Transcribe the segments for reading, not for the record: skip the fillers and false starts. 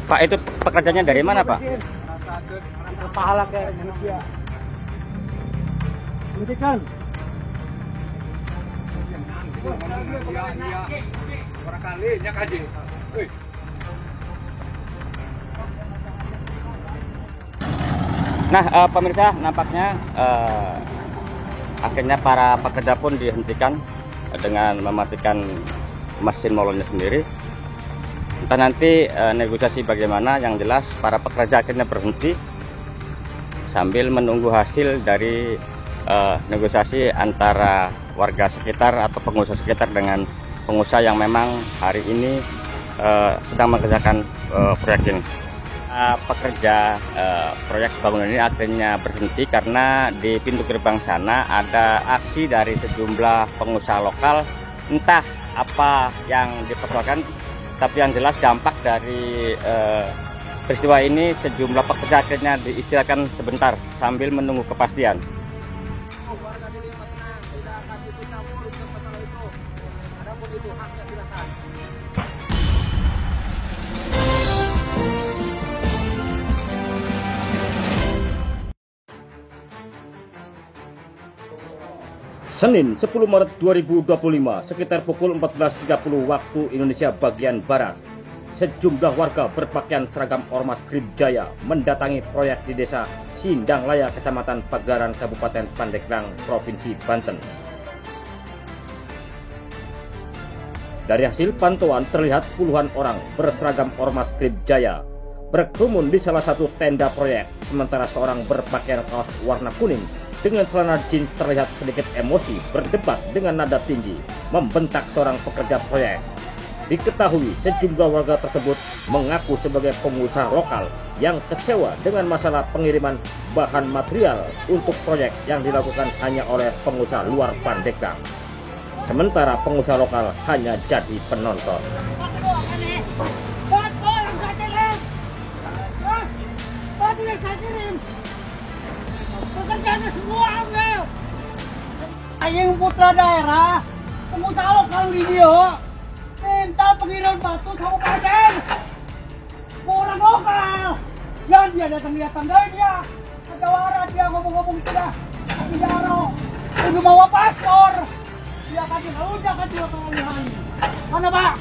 Pak, itu pekerjaannya dari mana, Pak? Pahala kayak manusia. Hentikan. Barangkali nyak aja. Nah, pemirsa, nampaknya akhirnya para pekerja pun dihentikan dengan mematikan mesin molonnya sendiri. Entah nanti negosiasi bagaimana, yang jelas para pekerja akhirnya berhenti sambil menunggu hasil dari negosiasi antara warga sekitar atau pengusaha sekitar dengan pengusaha yang memang hari ini sedang mengerjakan proyek ini. Pekerja proyek bangunan ini akhirnya berhenti karena di pintu gerbang sana ada aksi dari sejumlah pengusaha lokal. Entah apa yang dipersoalkan, tapi yang jelas dampak dari peristiwa ini sejumlah pekerja akhirnya diistirahatkan sebentar sambil menunggu kepastian. Warga di lima tenang, tidak akan ikut campur untuk masalah itu. Adapun itu haknya silakan. Senin 10 Maret 2025 sekitar pukul 14.30 waktu Indonesia bagian Barat, sejumlah warga berpakaian seragam Ormas Grib Jaya mendatangi proyek di desa Sindanglaya, Kecamatan Pagaran, Kabupaten Pandeglang, Provinsi Banten. Dari hasil pantauan terlihat puluhan orang berseragam Ormas Grib Jaya berkerumun di salah satu tenda proyek, sementara seorang berpakaian kaos warna kuning dengan celana jeans terlihat sedikit emosi berdebat dengan nada tinggi membentak seorang pekerja proyek. Diketahui sejumlah warga tersebut mengaku sebagai pengusaha lokal yang kecewa dengan masalah pengiriman bahan material untuk proyek yang dilakukan hanya oleh pengusaha luar Pandeglang. Sementara pengusaha lokal hanya jadi penonton. Pekerjaannya semua ambil. Yang putra daerah, pengusaha lokal video minta pengiriman batu kabupaten. Orang lokal. Dan dia datang dari dia. Kejawara dia ngomong-ngomong sudah. Pidaro. Udah bawa paspor. Dia kasih ngelunjak ke 2 kali hari. Mana Pak?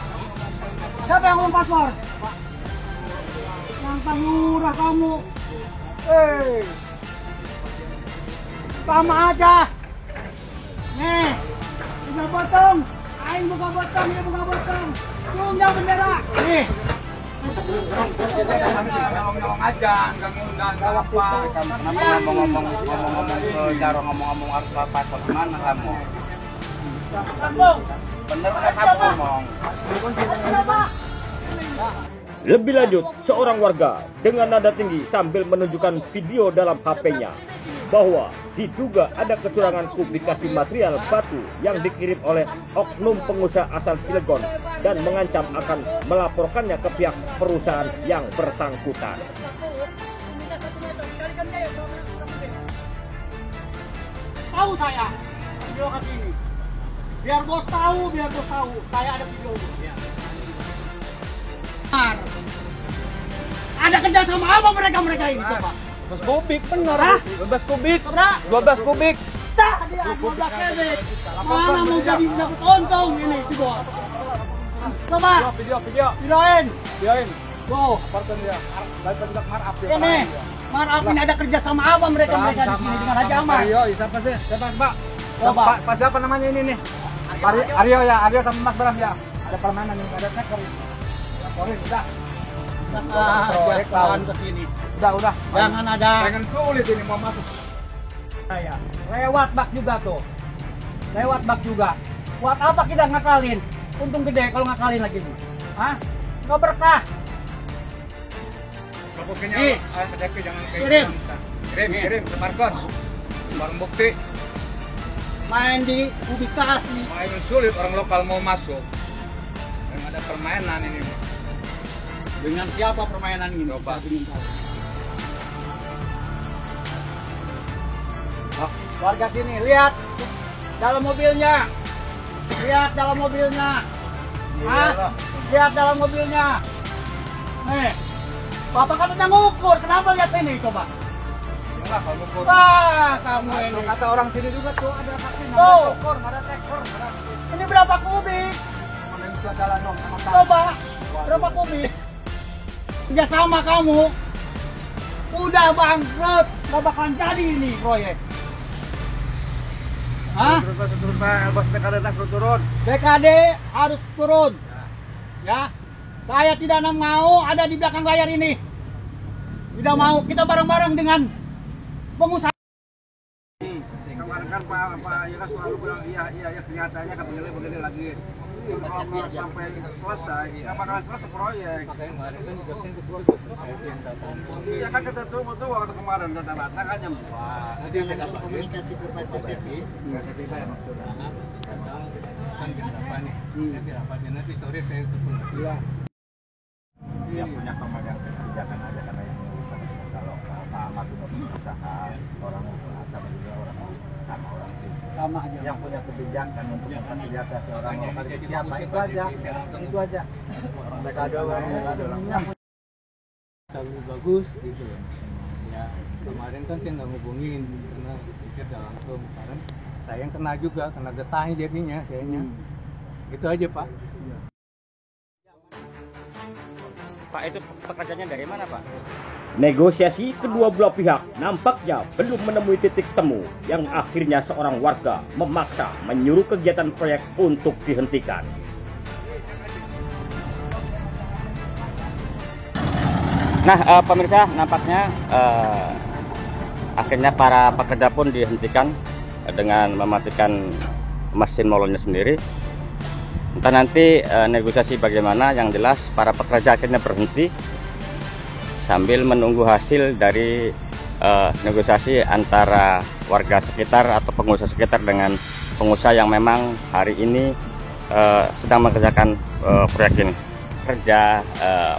Siapa yang ngomong paspor? Yang pengurah kamu. Sama aja. Nih, buka botong. Aing buka botong, dia buka botong. Tunggang bendera. Nih. Nyolong aja, nggak ngundang, nggak apa. Kenapa ngomong-ngomong ke Jaro, ngomong-ngomong harus apa? Gimana kamu? Bener nggak kamu ngomong? Lebih lanjut, seorang warga dengan nada tinggi sambil menunjukkan video dalam HP-nya bahwa diduga ada kecurangan publikasi material batu yang dikirim oleh oknum pengusaha asal Cilegon dan mengancam akan melaporkannya ke pihak perusahaan yang bersangkutan. Tahu saya video ini. Biar bos tahu, saya ada video. Ada kerja sama apa mereka ini coba? 12 kubik bener. Hah? 12 kubik. Berapa? 12 kubik. Tah dia 12 kubik. Mana mau jadi dapat untung ini si bos? Coba. Video. Videoin. Wow. Apartemen dia. Dan tidak maraf dia. Ini. Maafin ada kerja sama apa mereka di sini dengan Haji Ahmad? Aryo, siapa sih? Siapa Pak? Coba. Pak siapa namanya ini nih? Aryo ya, Aryo sama Mas Bram ya. Ada permainan nih, ada tekor. Laporin, udah. Jangan ke sini. Udah. Jangan ada. Jangan sulit ini mau masuk. Saya lewat bak juga tuh. Lewat bak juga. Buat apa kita ngakalin? Untung gede kalau ngakalin lagi nih. Hah? Nggak berkah. Pokoknya Ih. KTP jangan kayak Kirim. gitu. Kirim, sebarkan. Barang bukti. Main di publikasi. Main sulit orang lokal mau masuk. Yang ada permainan ini. Dengan siapa permainan ini? Coba. Warga sini, lihat dalam mobilnya. Lihat dalam mobilnya. Hah? Lihat dalam mobilnya. Bapak kan udah ngukur, kenapa lihat ini coba? Enggak, kalau ngukur. Wah, kamu ini. Kata orang sini juga tuh ada vaksin, Tuh. ada tekor, ada tekor. Ini berapa kubik? Mana itu jalan dong, sama Coba, berapa kubik? Kerjasama kamu udah bangkrut, gak bakalan jadi ini proyek. Hah? Turun Pak, bos TKD turun. BKD harus turun. Ya, saya tidak mau ada di belakang layar ini. Tidak mau, kita bareng-bareng dengan pengusaha. Kemarin kan Pak Yoga selalu bilang iya kenyataannya kan begini lagi. Kalau belum sampai selesai, nggak bakalan selesai proyek. Iya kan kita tunggu tuh waktu kemarin data-data kan jam 2. Nanti saya dapat komunikasi ke Pak Cepi. Kan berapa nih? Nanti rapatnya nanti sore saya telepon. Iya. Yang punya pemegang kebijakan aja karena yang usaha lokal, Pak Ahmad punya usaha, orang usaha sama juga orang sama orang sini. Sama aja. Yang punya kebijakan untuk memfasilitasi orang Makanya lokal saya juga siapa pusing, itu Pak aja, Cepi. Saya langsung itu aja. Mereka ada orang yang selalu bagus gitu loh. Ya kemarin kan saya nggak ngubungin karena pikir udah langsung. Kemarin saya yang kena juga, kena getahnya jadinya sayanya. Gitu aja Pak. Pak, itu pekerjaannya dari mana, Pak? Negosiasi kedua belah pihak nampaknya belum menemui titik temu yang akhirnya seorang warga memaksa menyuruh kegiatan proyek untuk dihentikan. Nah, pemirsa, nampaknya akhirnya para pekerja pun dihentikan dengan mematikan mesin molonnya sendiri. Entah nanti negosiasi bagaimana, yang jelas para pekerja akhirnya berhenti sambil menunggu hasil dari negosiasi antara warga sekitar atau pengusaha sekitar dengan pengusaha yang memang hari ini sedang mengerjakan proyek ini.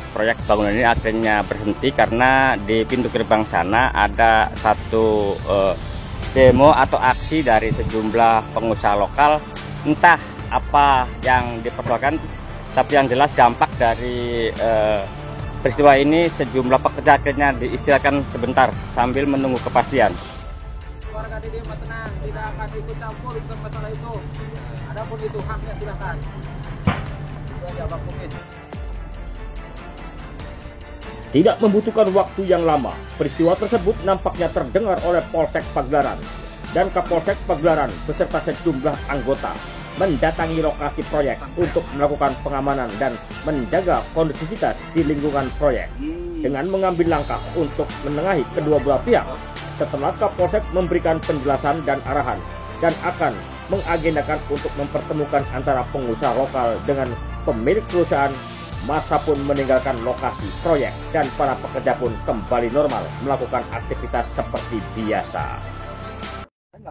Proyek bangunan ini akhirnya berhenti karena di pintu gerbang sana ada satu demo atau aksi dari sejumlah pengusaha lokal, entah apa yang dipersoalkan, tapi yang jelas dampak dari peristiwa ini sejumlah pekerja akhirnya diistirahatkan sebentar sambil menunggu kepastian. Warga di Dema tenang, tidak akan ikut campur untuk masalah itu. Adapun itu haknya silakan. Itu aja Bang Mungkin. Tidak membutuhkan waktu yang lama, peristiwa tersebut nampaknya terdengar oleh Polsek Pagelaran dan Kapolsek Pagelaran beserta sejumlah anggota mendatangi lokasi proyek untuk melakukan pengamanan dan menjaga kondisivitas di lingkungan proyek dengan mengambil langkah untuk menengahi kedua belah pihak setelah Kapolsek memberikan penjelasan dan arahan dan akan mengagendakan untuk mempertemukan antara pengusaha lokal dengan pemilik perusahaan. Masa pun meninggalkan lokasi proyek dan para pekerja pun kembali normal melakukan aktivitas seperti biasa.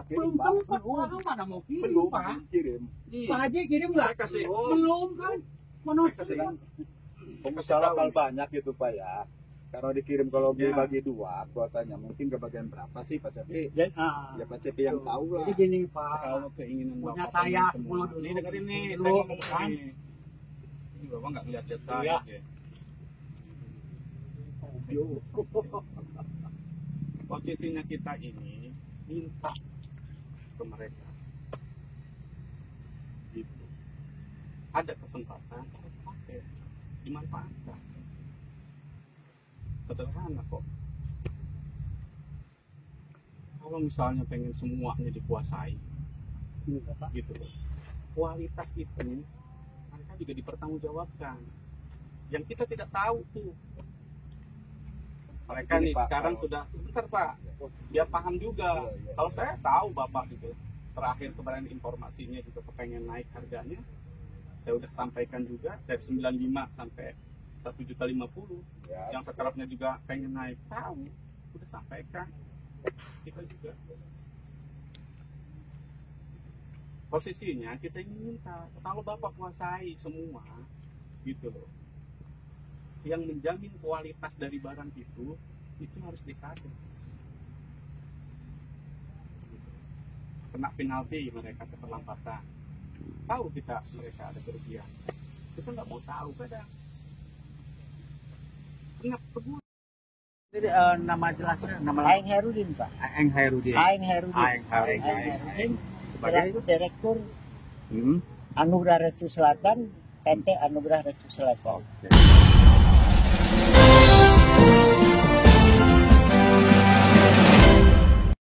Belum sempat, Pak. Mana mau kirim, Pak? Pak Haji kirim nggak? Belum kan? Mana Kasihan. Pengusaha lokal banyak gitu Pak ya. Kalau dikirim kalau dibagi dua kuotanya mungkin ke bagian berapa sih Pak Cepi? Ya Pak Cepi yang tahu lah. Jadi gini, Pak. Kalau keinginan Punya Bapak saya semua. 10 dulu. Ini dengerin nih, Belum, saya ngomong kan? begini. Ini Bapak nggak ngeliat-liat saya. Iya. Ya. Posisinya kita ini minta ke mereka. Gitu. Ada kesempatan, pakai, dimanfaatkan. Sederhana kok. Kalau misalnya pengen semuanya dikuasai, gitu loh. Kualitas itu mereka juga dipertanggungjawabkan. Yang kita tidak tahu tuh. Mereka nih sekarang sudah sebentar Pak, biar paham juga. Kalau saya tahu Bapak gitu, terakhir kemarin informasinya juga kepengen naik harganya, saya udah sampaikan juga dari 95 sampai 1.050.000. Yang sekarangnya juga pengen naik, tahu, udah sampaikan. Kita juga posisinya kita ingin minta kalau Bapak kuasai semua gitu loh, yang menjamin kualitas dari barang itu harus dikader. Kena penalti mereka keterlambatan, tahu kita mereka ada kerugian, kita nggak mau tahu kadang. ingat teguh. Jadi nama jelasnya nama Aeng Herudin, Pak. Aeng Herudin. Aeng Herudin. Aeng Herudin. Herudin Sebagai selaku Direktur Hmm. Anugerah Restu Selatan, PT Anugerah Restu Selatan. Oke.